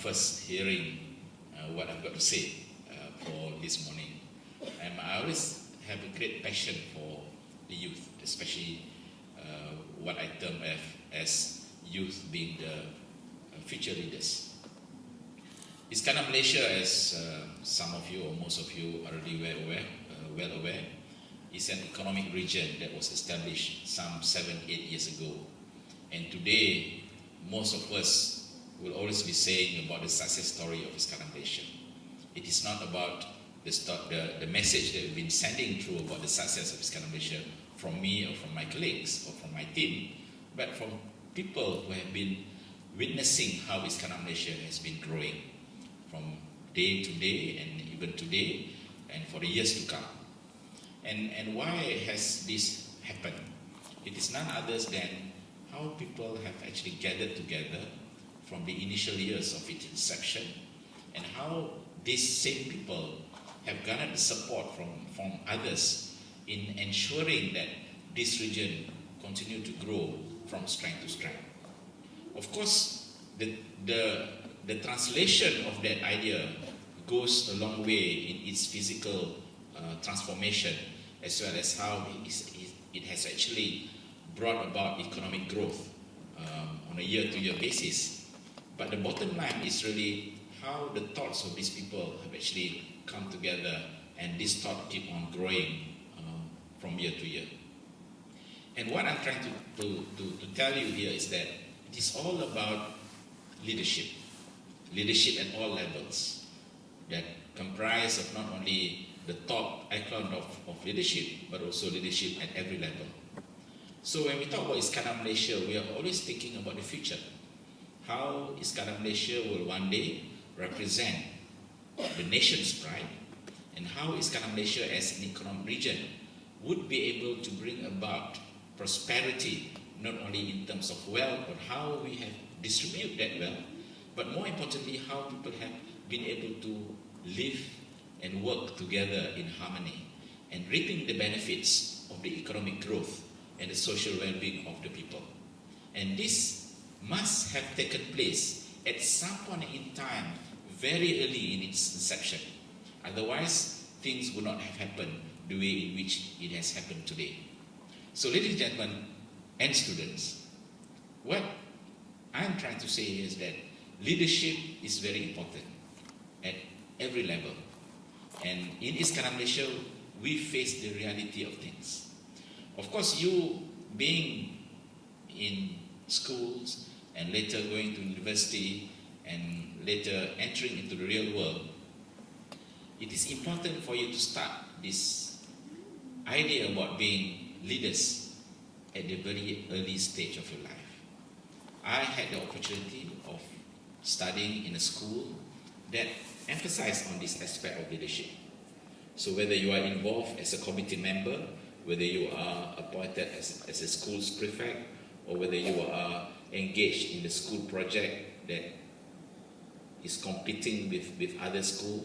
first hearing what I've got to say for this morning. I always have a great passion for the youth, especially what I term as youth being the future leaders. Iskandar Malaysia, as some of you or most of you are already well aware, is an economic region that was established some 7-8 years ago. And today, most of us will always be saying about the success story of Iskandar Malaysia. It is not about the message that we've been sending through about the success of Iskandar Malaysia from me or from my colleagues or from my team, but from people who have been witnessing how Iskandar Malaysia has been growing from day to day and even today and for the years to come. And why has this happened? It is none other than how people have actually gathered together from the initial years of its inception, and how these same people have garnered the support from others in ensuring that this region continue to grow from strength to strength. Of course, the translation of that idea goes a long way in its physical transformation, as well as how it has actually brought about economic growth on a year-to-year basis. But the bottom line is really how the thoughts of these people have actually come together, and this thought keep on growing from year to year. And what I'm trying to tell you here is that it is all about leadership at all levels, that comprise of not only the top echelon of leadership, but also leadership at every level. So when we talk about Iskandar Malaysia, we are always thinking about the future. How Iskandar Malaysia will one day represent the nation's pride, and how Iskandar Malaysia as an economic region would be able to bring about prosperity, not only in terms of wealth, but how we have distributed that wealth, but more importantly, how people have been able to live and work together in harmony and reaping the benefits of the economic growth and the social well-being of the people. And this must have taken place at some point in time, very early in its inception. Otherwise, things would not have happened the way in which it has happened today. So, ladies and gentlemen, and students, what I'm trying to say is that leadership is very important at every level. And in Iskandar Malaysia, we face the reality of things. Of course, you being in schools and later going to university and later entering into the real world, it is important for you to start this idea about being leaders at the very early stage of your life. I had the opportunity of studying in a school that emphasized on this aspect of leadership. So whether you are involved as a committee member, whether you are appointed as a school's prefect, or whether you are engaged in the school project that is competing with other schools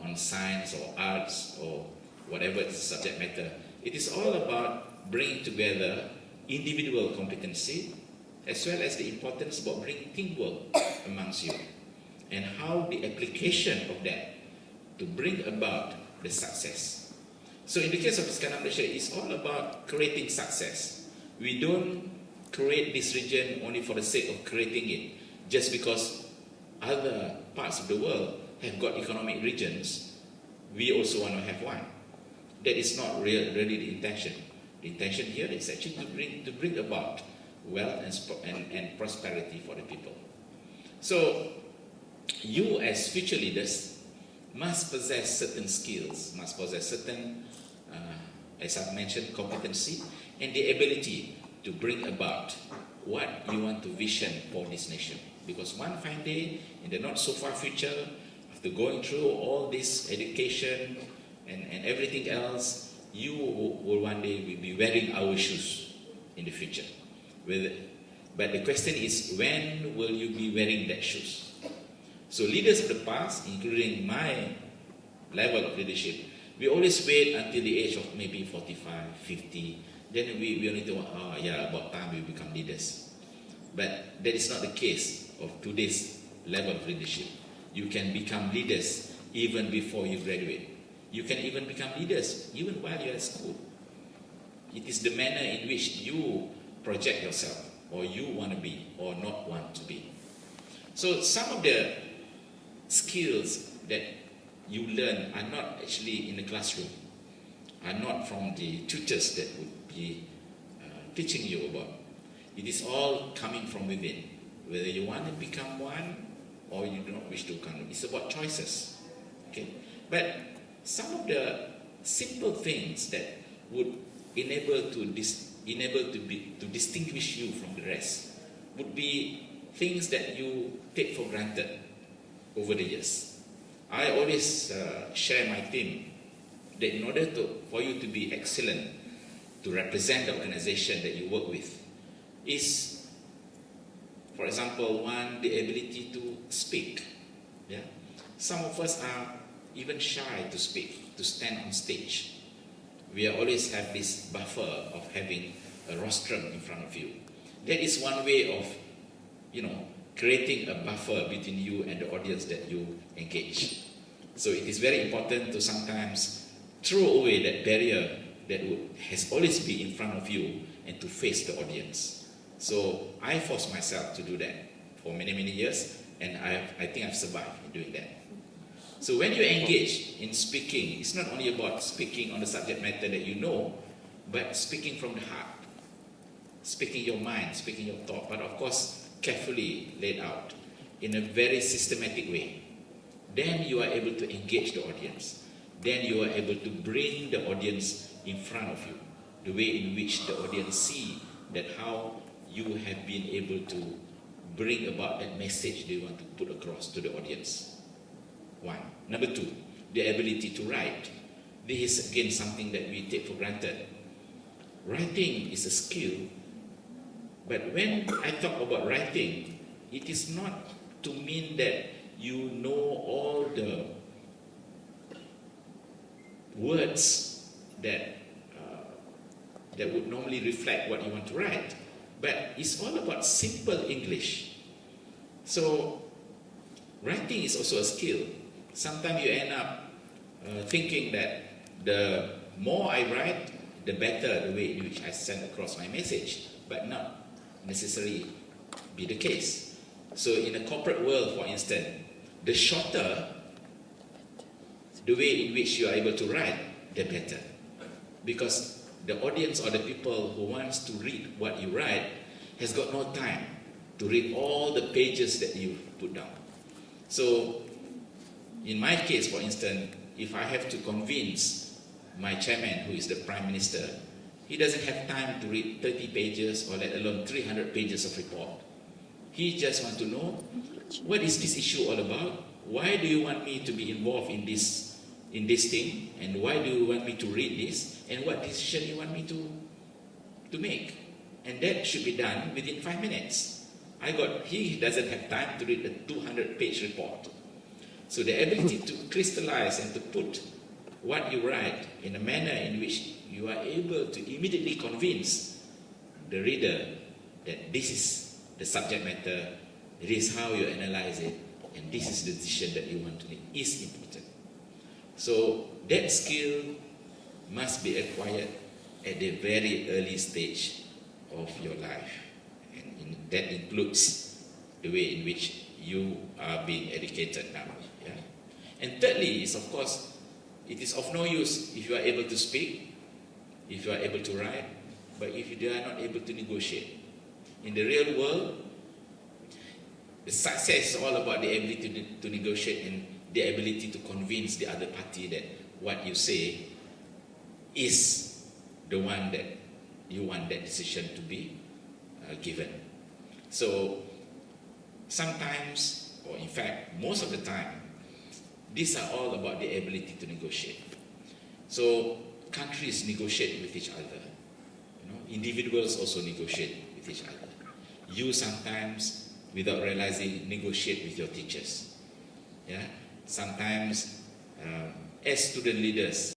on science or arts or whatever the subject matter, it is all about bringing together individual competency as well as the importance about bringing teamwork amongst you, and how the application of that to bring about the success. So in the case of Iskandar Malaysia, it's all about creating success. We don't create this region only for the sake of creating it, just because other parts of the world have got economic regions, we also want to have one. That is not really the intention. The intention here is actually to bring about wealth and prosperity for the people. So you as future leaders must possess certain skills, must possess certain, as I've mentioned, competency and the ability to bring about what you want to vision for this nation. Because one fine day, in the not so far future, after going through all this education and everything else, you will one day be wearing our shoes in the future. But the question is, when will you be wearing that shoes? So leaders of the past, including my level of leadership, we always wait until the age of maybe 45, 50. Then we only think, oh yeah, about time we become leaders. But that is not the case. of today's level of leadership. You can become leaders even before you graduate. You can even become leaders even while you're at school. It is the manner in which you project yourself, or you want to be, or not want to be. So some of the skills that you learn are not actually in the classroom, are not from the tutors that would be teaching you about. It is all coming from within. Whether you want to become one or you do not wish to become, it's about choices. Okay, but some of the simple things that would enable to distinguish you from the rest would be things that you take for granted over the years. I always share my team that in order for you to be excellent, to represent the organization that you work with, is, for example, one, the ability to speak. Yeah? Some of us are even shy to speak, to stand on stage. We always have this buffer of having a rostrum in front of you. That is one way of, creating a buffer between you and the audience that you engage. So it is very important to sometimes throw away that barrier that has always been in front of you and to face the audience. So I forced myself to do that for many, many years, and I think I've survived in doing that. So when you engage in speaking, it's not only about speaking on the subject matter that you know, but speaking from the heart, speaking your mind, speaking your thought, but of course carefully laid out in a very systematic way. Then you are able to engage the audience. Then you are able to bring the audience in front of you, the way in which the audience see that how you have been able to bring about that message they want to put across to the audience. One. Number two, the ability to write. This is again something that we take for granted. Writing is a skill, but when I talk about writing, it is not to mean that you know all the words that would normally reflect what you want to write, but it's all about simple English. So writing is also a skill. Sometimes you end up thinking that the more I write, the better the way in which I send across my message, but not necessarily be the case. So in a corporate world, for instance, the shorter the way in which you are able to write, the better. Because the audience or the people who wants to read what you write has got no time to read all the pages that you put down. So in my case, for instance, if I have to convince my chairman, who is the Prime Minister, he doesn't have time to read 30 pages or let alone 300 pages of report. He just wants to know, what is this issue all about? Why do you want me to be involved in this thing? And why do you want me to read this? And what decision you want me to make? And that should be done within 5 minutes. He doesn't have time to read a 200-page report. So the ability to crystallize and to put what you write in a manner in which you are able to immediately convince the reader that this is the subject matter, it is how you analyze it, and this is the decision that you want to make is important. So that skill must be acquired at the very early stage of your life, and that includes the way in which you are being educated now. Yeah? And thirdly is, of course, it is of no use if you are able to speak, if you are able to write, but if you are not able to negotiate. In the real world, the success is all about the ability to negotiate and the ability to convince the other party that what you say is the one that you want that decision to be given. So sometimes, or in fact, most of the time, these are all about the ability to negotiate. So countries negotiate with each other. Individuals also negotiate with each other. You sometimes, without realizing, negotiate with your teachers. Yeah? Sometimes, as student leaders,